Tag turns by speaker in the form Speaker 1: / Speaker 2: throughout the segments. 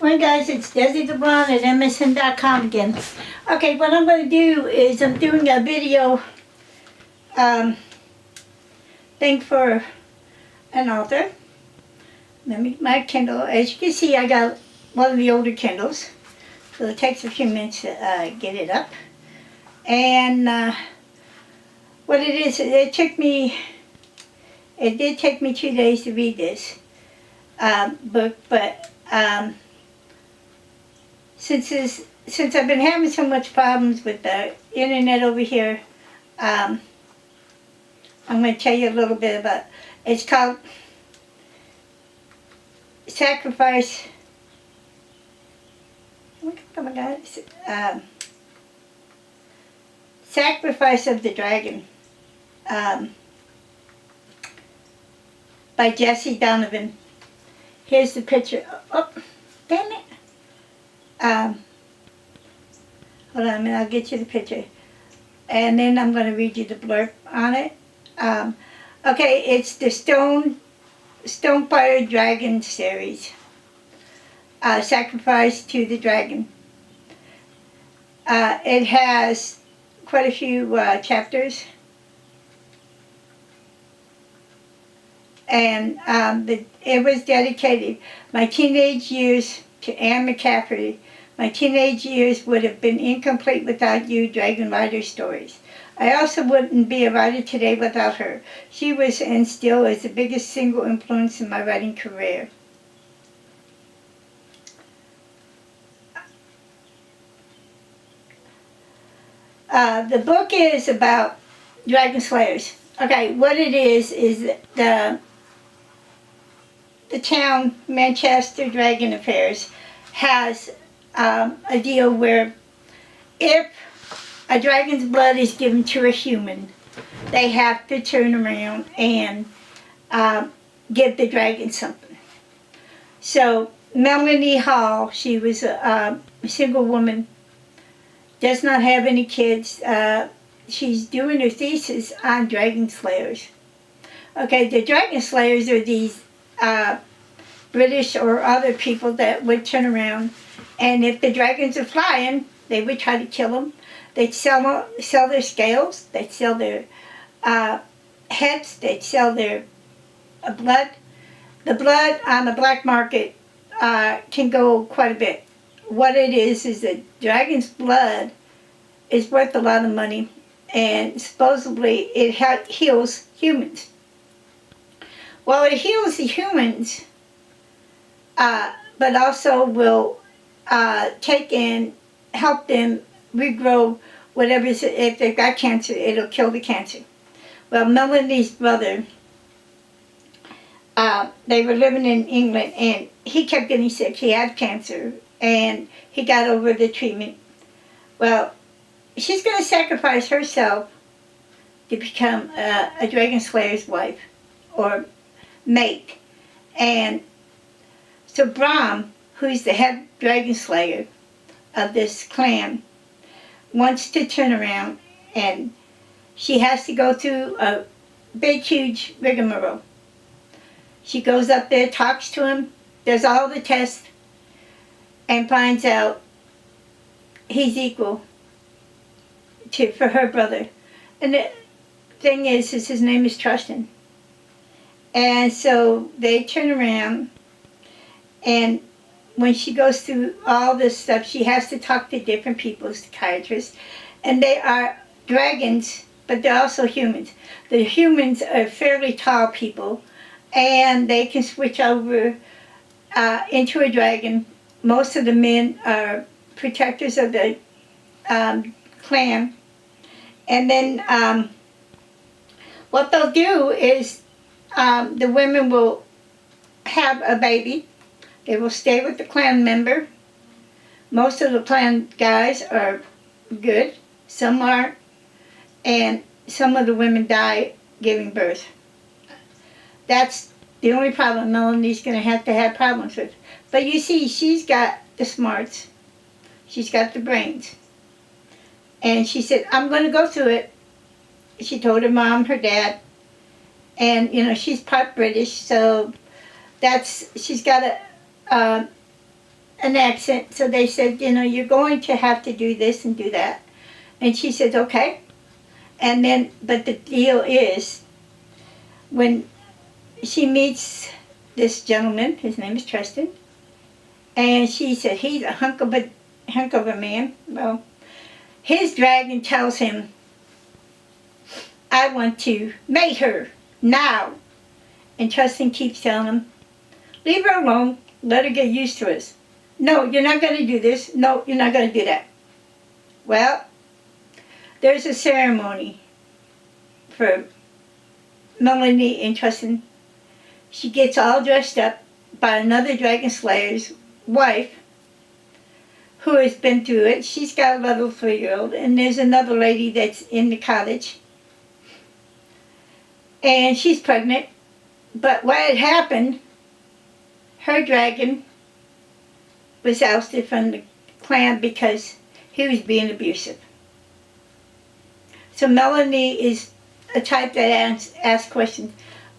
Speaker 1: Morning guys, it's Desi DeBron at MSN.com again. Okay, what I'm going to do is I'm doing a video um, thing for an author. Let me my Kindle. As you can see, I got one of the older Kindles, so it takes a few minutes to get it up. And what it is, it did take me 2 days to read this book, but since I've been having so much problems with the internet over here, I'm going to tell you a little bit about. It's called Sacrifice. Oh my God! Sacrifice of the Dragon by Jessie Donovan. Here's the picture. Oh, damn it! Hold on a minute. I'll get you the picture, and then I'm going to read you the blurb on it. Okay, it's the Stonefire Dragon series. Sacrifice to the Dragon. It has quite a few chapters, and it was dedicated my teenage years to Anne McCaffrey. My teenage years would have been incomplete without you, Dragon Rider stories. I also wouldn't be a writer today without her. She was and still is the biggest single influence in my writing career. The book is about dragon slayers. Okay, what it is the town Manchester Dragon Affairs has a deal where if a dragon's blood is given to a human, they have to turn around and give the dragon something. So Melanie Hall, she was a single woman, does not have any kids. She's doing her thesis on dragon slayers. Okay, the dragon slayers are these British or other people that would turn around, and if the dragons are flying, they would try to kill them. They'd sell their scales, they'd sell their heads, they'd sell their blood. The blood on the black market can go quite a bit. What it is that dragon's blood is worth a lot of money, and supposedly it heals humans. Well, it heals the humans, but also will take and help them regrow whatever. If they've got cancer, it'll kill the cancer. Well, Melanie's brother, they were living in England, and he kept getting sick. He had cancer, and he got over the treatment. Well, she's going to sacrifice herself to become a dragon slayer's wife or mate. And so Bram, who's the head dragon slayer of this clan, wants to turn around, and she has to go through a big, huge rigmarole. She goes up there, talks to him, does all the tests, and finds out he's equal for her brother. And the thing is his name is Trustin. And so they turn around, and when she goes through all this stuff, she has to talk to different people, psychiatrists, and they are dragons, but they're also humans. The humans are fairly tall people, and they can switch over into a dragon. Most of the men are protectors of the clan. And then what they'll do is the women will have a baby. They will stay with the clan member. Most of the clan guys are good. Some aren't. And some of the women die giving birth. That's the only problem Melanie's going to have problems with. But you see, she's got the smarts. She's got the brains. And she said, I'm going to go through it. She told her mom, her dad. And, you know, she's part British, so she's got a an accent, so they said, you're going to have to do this and do that. And she said, okay. And then, but the deal is, when she meets this gentleman, his name is Tristan, and she said, he's a hunk of a man. Well, his dragon tells him, I want to mate her now. And Tristan keeps telling him, leave her alone, let her get used to us. No, you're not going to do this. No, you're not going to do that. Well, there's a ceremony for Melanie and Tristan. She gets all dressed up by another dragon slayer's wife who has been through it. She's got a level 3-year-old, and there's another lady that's in the cottage. And she's pregnant. But what had happened, her dragon was ousted from the clan because he was being abusive. So Melanie is a type that asks questions.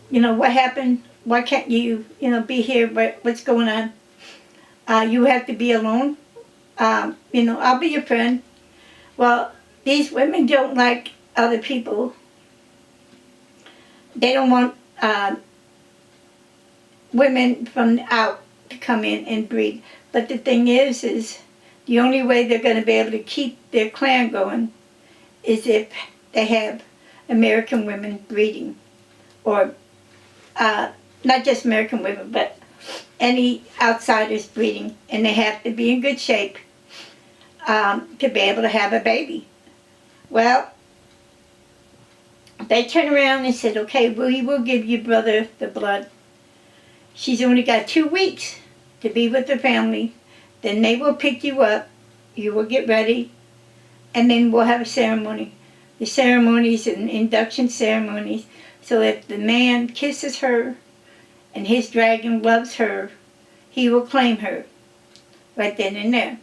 Speaker 1: What happened? Why can't you, be here? What's going on? You have to be alone. I'll be your friend. Well, these women don't like other people. They don't want women from out to come in and breed. But the thing is the only way they're going to be able to keep their clan going is if they have American women breeding. Or not just American women, but any outsiders breeding. And they have to be in good shape to be able to have a baby. Well, they turned around and said, okay, we will give your brother the blood. She's only got 2 weeks to be with the family. Then they will pick you up. You will get ready. And then we'll have a ceremony. The ceremony is an induction ceremony. So if the man kisses her and his dragon loves her, he will claim her right then and there.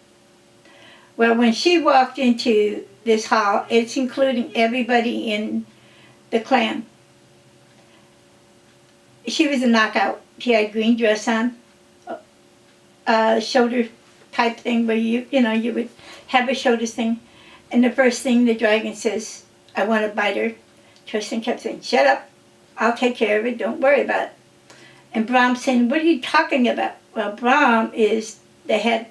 Speaker 1: Well, when she walked into this hall, it's including everybody in the clan. She was a knockout. She had a green dress on, shoulder type thing where you would have a shoulders thing. And the first thing the dragon says, I want to bite her. Tristan kept saying, shut up. I'll take care of it. Don't worry about it. And Brahm saying, what are you talking about? Well, Brahm is the head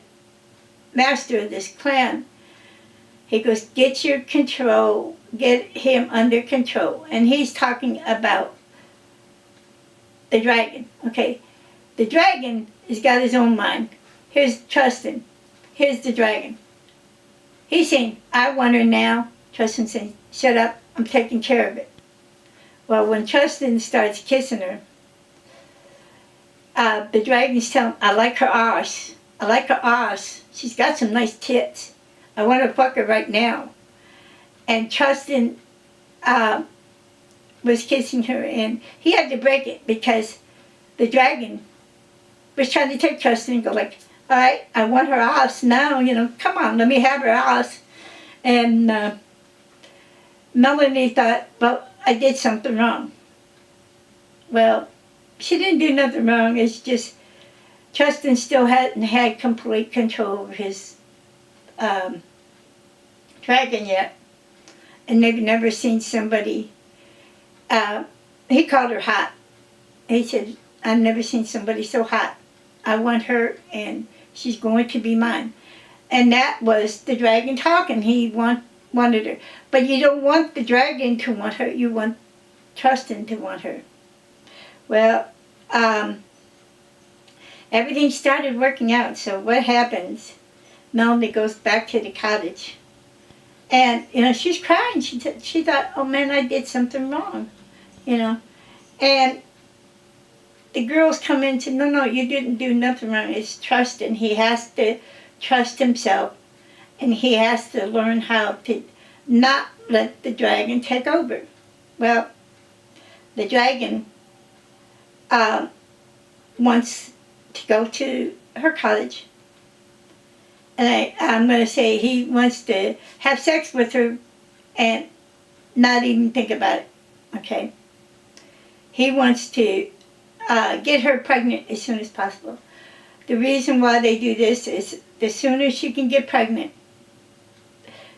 Speaker 1: master of this clan. He goes, get him under control. And he's talking about the dragon. Okay, the dragon has got his own mind. Here's Tristan. Here's the dragon. He's saying, I want her now. Tristan saying, shut up. I'm taking care of it. Well, when Tristan starts kissing her, the dragon's telling him, I like her arse. I like her arse. She's got some nice tits. I want to fuck her right now. And Tristan was kissing her, and he had to break it because the dragon was trying to take Tristan and go like, all right, I want her arse now, come on, let me have her arse. And Melanie thought, well, I did something wrong. Well, she didn't do nothing wrong. It's just Tristan still hadn't had complete control over his dragon yet. And they've never seen somebody, he called her hot. He said, I've never seen somebody so hot. I want her and she's going to be mine. And that was the dragon talking. He wanted her. But you don't want the dragon to want her. You want Tristan to want her. Well, everything started working out. So what happens? Melanie goes back to the cottage. And, she's crying. She thought, oh man, I did something wrong. And the girls come in and say, no, you didn't do nothing wrong. It's Tristan. He has to trust himself. And he has to learn how to not let the dragon take over. Well, the dragon wants to go to her cottage. And I'm going to say he wants to have sex with her and not even think about it. Okay? He wants to get her pregnant as soon as possible. The reason why they do this is the sooner she can get pregnant,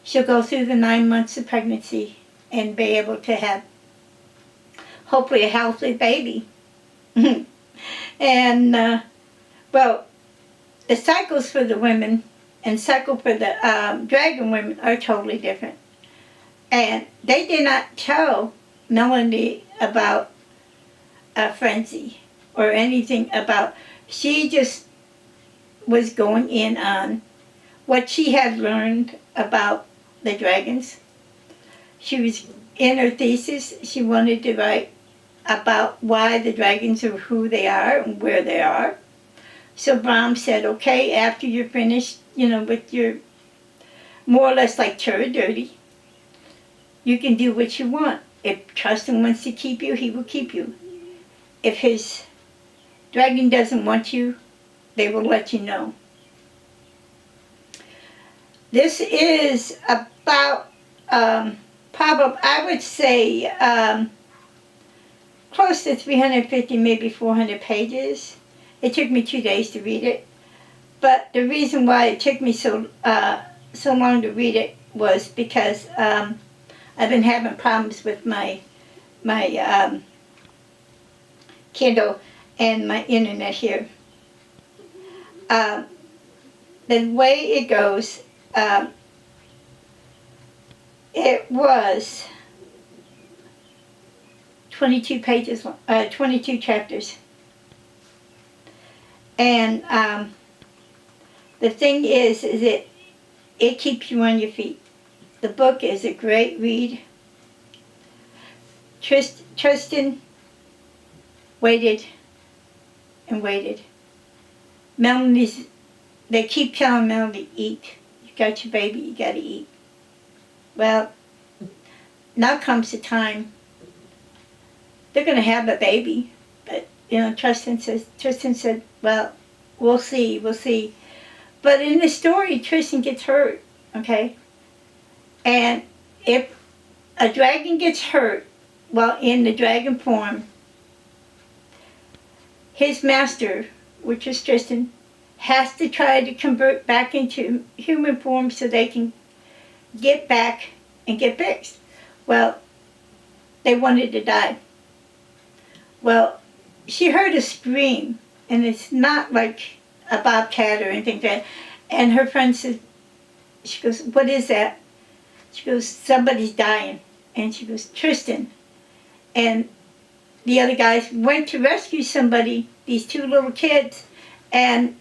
Speaker 1: she'll go through the 9 months of pregnancy and be able to have hopefully a healthy baby. And well, the cycles for the women and cycle for the dragon women are totally different. And they did not tell Melanie about a frenzy or anything about. She just was going in on what she had learned about the dragons. She was in her thesis. She wanted to write about why the dragons are who they are and where they are. So Bram said, okay, after you're finished, with your more or less like Turd Dirty, you can do what you want. If Tristan wants to keep you, he will keep you. If his dragon doesn't want you, they will let you know. This is about, probably, I would say, close to 350, maybe 400 pages. It took me 2 days to read it. But the reason why it took me so long to read it was because I've been having problems with my Kindle and my internet here. The way it goes, it was 22 pages, 22 chapters. And the thing is it keeps you on your feet. The book is a great read. Tristan waited and waited. They keep telling Melanie, eat. You got your baby, you gotta eat. Well, now comes the time. They're gonna have a baby. But, Tristan said, well, we'll see. But in the story, Tristan gets hurt, okay? And if a dragon gets hurt while in the dragon form, his master, which is Tristan, has to try to convert back into human form so they can get back and get fixed. Well, they wanted to die. Well, she heard a scream, and it's not like a bobcat or anything like that. And her friend said, she goes, what is that? She goes, somebody's dying. And she goes, Tristan. And the other guys went to rescue somebody, these two little kids, and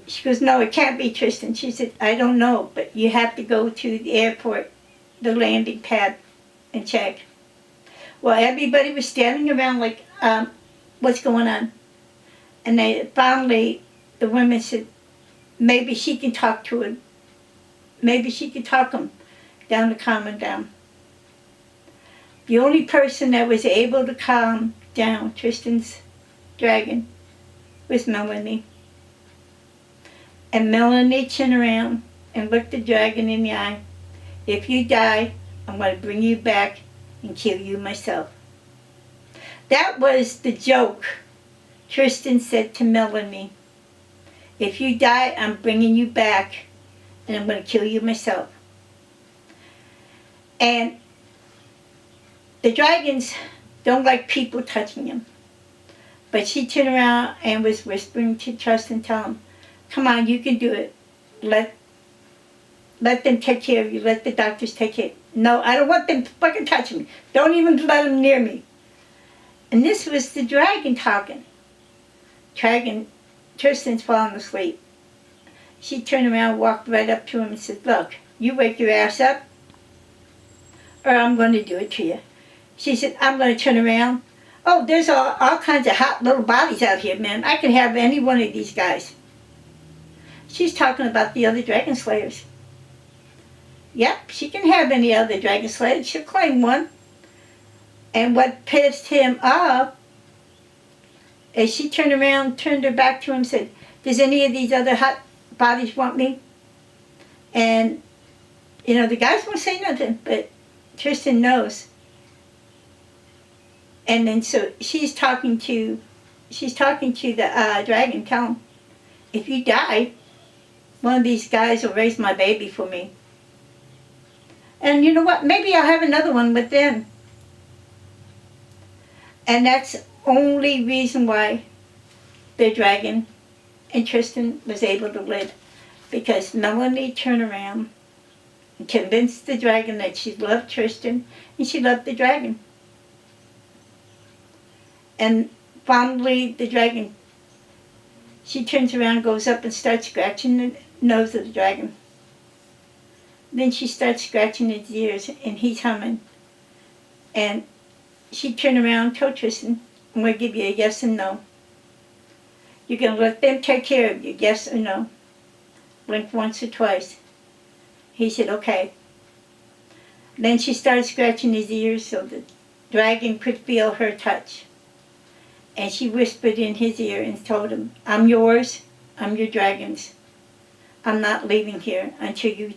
Speaker 1: she goes, no, it can't be Tristan. She said, I don't know, but you have to go to the airport, the landing pad, and check. Well, everybody was standing around like, what's going on? And finally, the women said, maybe she can talk to him. Maybe she can talk him down to calm him down. The only person that was able to calm down Tristan's dragon was Melanie. And Melanie turned around and looked the dragon in the eye. If you die, I'm going to bring you back and kill you myself. That was the joke Tristan said to Melanie. If you die, I'm bringing you back and I'm going to kill you myself. And the dragons don't like people touching them. But she turned around and was whispering to Tristan, telling him, come on, you can do it. Let them take care of you. Let the doctors take care. No, I don't want them fucking touching me. Don't even let them near me. And this was the dragon talking. Tristan's falling asleep. She turned around, walked right up to him and said, look, you wake your ass up or I'm going to do it to you. She said, I'm going to turn around. Oh, there's all kinds of hot little bodies out here, man. I can have any one of these guys. She's talking about the other dragon slayers. Yep, she can have any other dragon slayer. She'll claim one. And what pissed him off is she turned around, turned her back to him and said, does any of these other hot bodies want me? And, the guys won't say nothing, but Tristan knows. And then so she's talking to the dragon, tell him, if you die, one of these guys will raise my baby for me. And you know what? Maybe I'll have another one with them. And that's the only reason why the dragon and Tristan was able to live. Because Melanie turned around and convinced the dragon that she loved Tristan and she loved the dragon. And finally, the dragon, she turns around, goes up and starts scratching the nose of the dragon. Then she starts scratching his ears and he's humming. And she turned around and told Tristan, I'm going to give you a yes and no. You're going to let them take care of you, yes or no. Blink once or twice. He said, okay. Then she started scratching his ears so the dragon could feel her touch. And she whispered in his ear and told him, I'm yours, I'm your dragon's. I'm not leaving here until you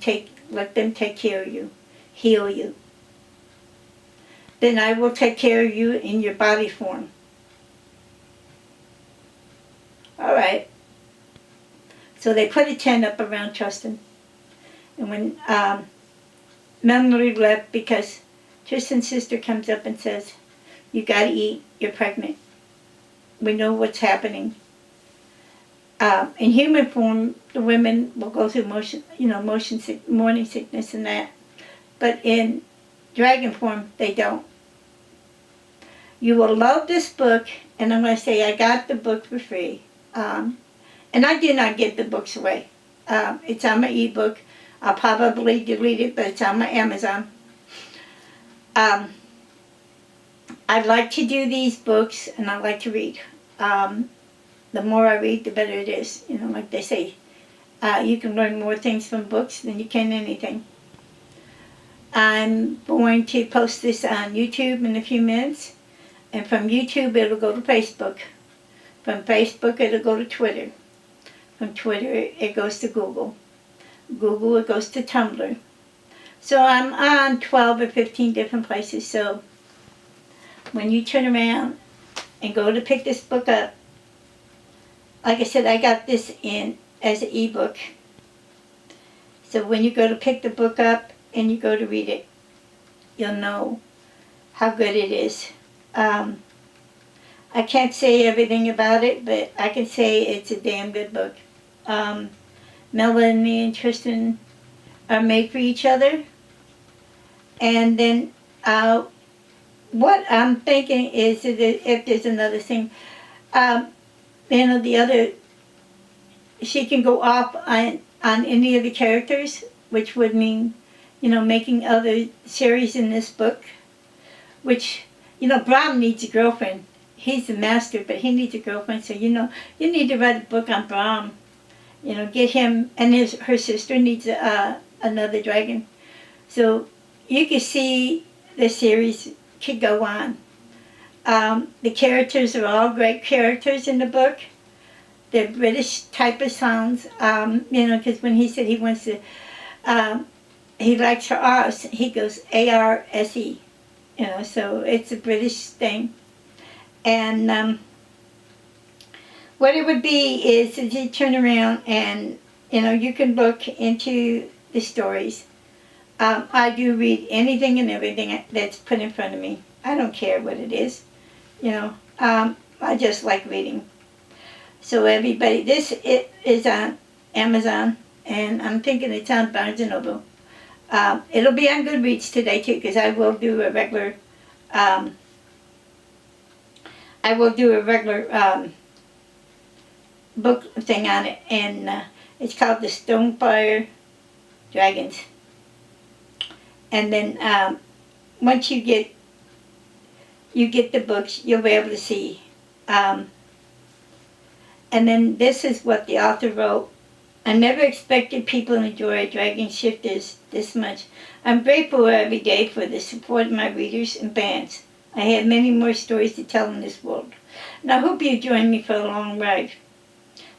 Speaker 1: let them take care of you, heal you. Then I will take care of you in your body form. All right. So they put a tent up around Tristan. And when Melanie left, because Tristan's sister comes up and says, you gotta eat, you're pregnant. We know what's happening. In human form, the women will go through morning sickness and that. But in dragon form, they don't. You will love this book, and I'm going to say I got the book for free. And I do not give the books away. It's on my ebook. I'll probably delete it, but it's on my Amazon. I like to do these books, and I like to read. The more I read, the better it is. You know, like they say, you can learn more things from books than you can anything. I'm going to post this on YouTube in a few minutes. And from YouTube, it'll go to Facebook. From Facebook, it'll go to Twitter. From Twitter, it goes to Google. Google, it goes to Tumblr. So I'm on 12 or 15 different places. So when you turn around and go to pick this book up, like I said, I got this in as an ebook. So when you go to pick the book up and you go to read it, you'll know how good it is. I can't say everything about it, but I can say it's a damn good book. Melanie and Tristan are made for each other. And then what I'm thinking is that if there's another thing, the other, she can go off on any of the characters, which would mean, making other series in this book, which, Bram needs a girlfriend. He's the master, but he needs a girlfriend, so, you need to write a book on Bram. Get him, and her sister needs another dragon. So you can see the series could go on. The characters are all great characters in the book. They're British type of sounds, because when he said he wants to, he likes her R's, he goes A-R-S-E, so it's a British thing. And what it would be is that you turn around and, you can look into the stories. I do read anything and everything that's put in front of me. I don't care what it is. I just like reading. So everybody, it is on Amazon, and I'm thinking it's on Barnes & Noble. It'll be on Goodreads today too, because I will do a regular, book thing on it, and it's called The Stonefire Dragons. And then once you get the books, you'll be able to see. And then this is what the author wrote. I never expected people to enjoy Dragon Shifters this much. I'm grateful every day for the support of my readers and fans. I have many more stories to tell in this world, and I hope you join me for a long ride.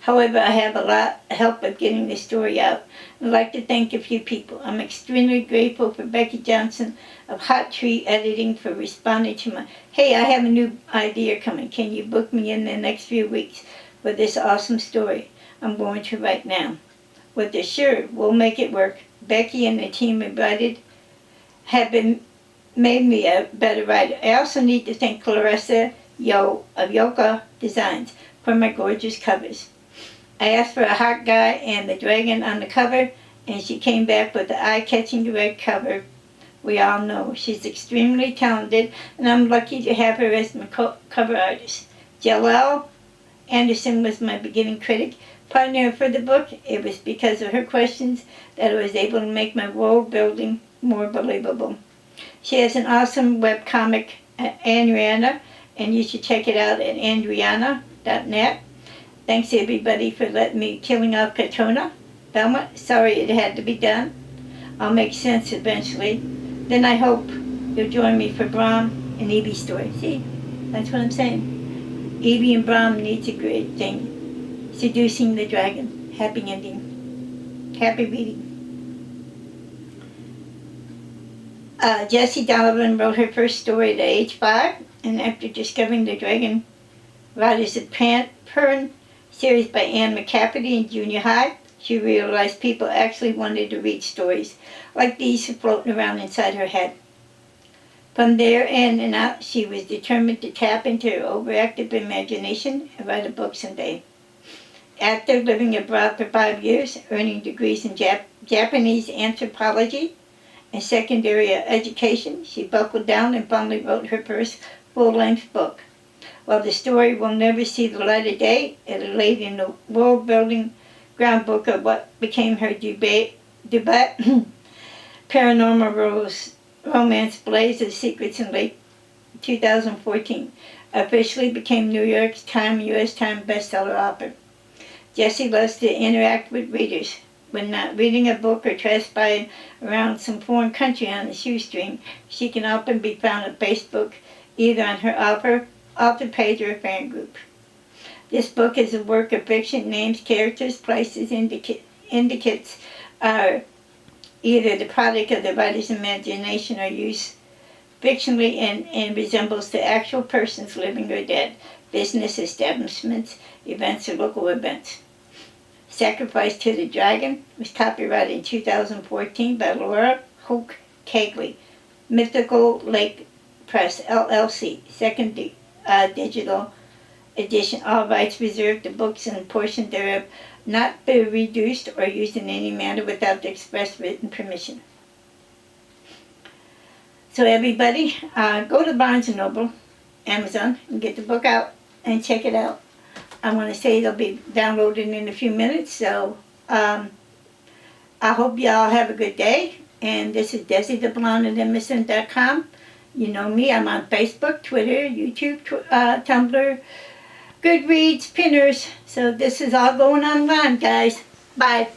Speaker 1: However, I have a lot of help of getting this story out. I'd like to thank a few people. I'm extremely grateful for Becky Johnson of Hot Tree Editing for responding to my, hey, I have a new idea coming. Can you book me in the next few weeks for this awesome story? I'm going to write now. With the sure, we'll make it work. Becky and the team invited have been made me a better writer. I also need to thank Clarissa Yo of Yoka Designs for my gorgeous covers. I asked for a hot guy and the dragon on the cover, and she came back with the eye-catching red cover. We all know she's extremely talented, and I'm lucky to have her as my cover artist. Jalelle Anderson was my beginning critic partner for the book. It was because of her questions that I was able to make my world building more believable. She has an awesome webcomic, Andriana, and you should check it out at andriana.net. Thanks everybody for letting me killing off Katona. Velma, sorry it had to be done. I'll make sense eventually. Then I hope you'll join me for Bram and Evie's story. See, that's what I'm saying. Evie and Bram needs a great thing. Seducing the Dragon. Happy ending. Happy reading. Jessie Donovan wrote her first story at age 5, and after discovering the dragon, Riders of Pern series by Anne McCafferty in junior high, she realized people actually wanted to read stories like these floating around inside her head. From there in and out, she was determined to tap into her overactive imagination and write a book someday. After living abroad for 5 years, earning degrees in Japanese anthropology and secondary education, she buckled down and finally wrote her first full-length book. While the story will never see the light of day, it laid in the world-building groundwork of what became her paranormal romance Blaze of Secrets in late 2014. Officially became New York Times U.S. Times bestseller author. Jessie loves to interact with readers. When not reading a book or trespassing around some foreign country on a shoestring, she can often be found on Facebook, either on her author page or fan group. This book is a work of fiction. Names, characters, places, indicates are either the product of the writer's imagination or used fictionally and resembles the actual persons, living or dead, business establishments, events, or local events. Sacrifice to the Dragon was copyrighted in 2014 by Laura Hoke Cagley, Mythical Lake Press, LLC, second digital edition. All rights reserved. The books and portion thereof not be reduced or used in any manner without the express written permission. So everybody, go to Barnes & Noble, Amazon, and get the book out and check it out. I want to say it'll be downloaded in a few minutes, so I hope y'all have a good day. And this is Desi the Blonde at MSN.com. You know me, I'm on Facebook, Twitter, YouTube, Tumblr, Goodreads, Pinners. So this is all going online, guys. Bye.